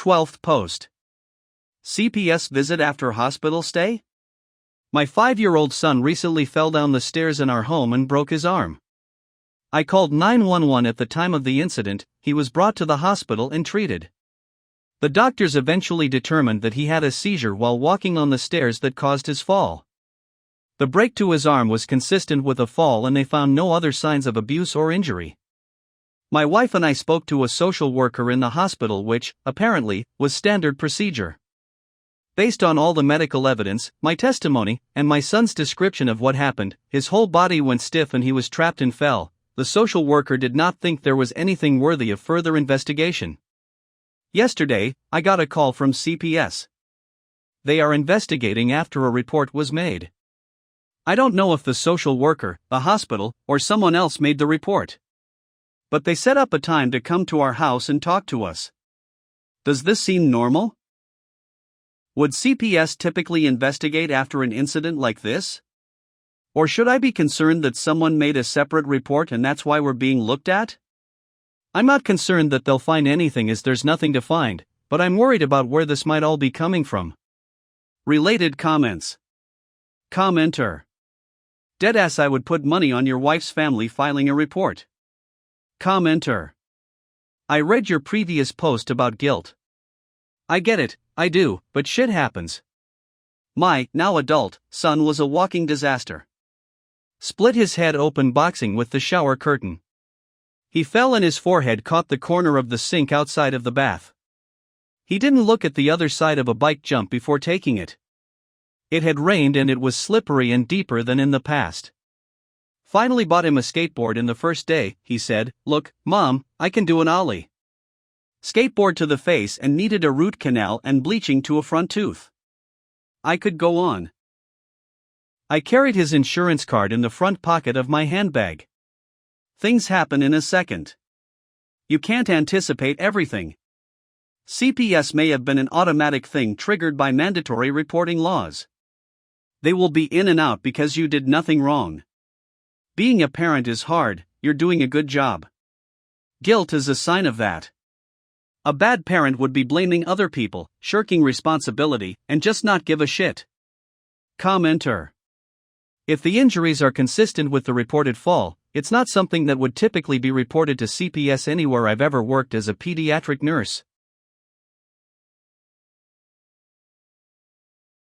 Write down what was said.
12th post. CPS visit after hospital stay? My 5-year-old son recently fell down the stairs in our home and broke his arm. I called 911 at the time of the incident. He was brought to the hospital and treated. The doctors eventually determined that he had a seizure while walking on the stairs that caused his fall. The break to his arm was consistent with a fall and they found no other signs of abuse or injury. My wife and I spoke to a social worker in the hospital, which, apparently, was standard procedure. Based on all the medical evidence, my testimony, and my son's description of what happened, his whole body went stiff and he was trapped and fell. The social worker did not think there was anything worthy of further investigation. Yesterday, I got a call from CPS. They are investigating after a report was made. I don't know if the social worker, the hospital, or someone else made the report. But they set up a time to come to our house and talk to us. Does this seem normal? Would CPS typically investigate after an incident like this? Or should I be concerned that someone made a separate report and that's why we're being looked at? I'm not concerned that they'll find anything as there's nothing to find, but I'm worried about where this might all be coming from. Related comments. Commenter. Deadass, I would put money on your wife's family filing a report. Commenter. I read your previous post about guilt. I get it, I do, but shit happens. My, now adult, son was a walking disaster. Split his head open boxing with the shower curtain. He fell and his forehead caught the corner of the sink outside of the bath. He didn't look at the other side of a bike jump before taking it. It had rained and it was slippery and deeper than in the past. Finally bought him a skateboard in the first day. He said, "Look, Mom, I can do an ollie." Skateboard to the face and needed a root canal and bleaching to a front tooth. I could go on. I carried his insurance card in the front pocket of my handbag. Things happen in a second. You can't anticipate everything. CPS may have been an automatic thing triggered by mandatory reporting laws. They will be in and out because you did nothing wrong. Being a parent is hard, you're doing a good job. Guilt is a sign of that. A bad parent would be blaming other people, shirking responsibility, and just not give a shit. Commenter. If the injuries are consistent with the reported fall, it's not something that would typically be reported to CPS anywhere I've ever worked as a pediatric nurse.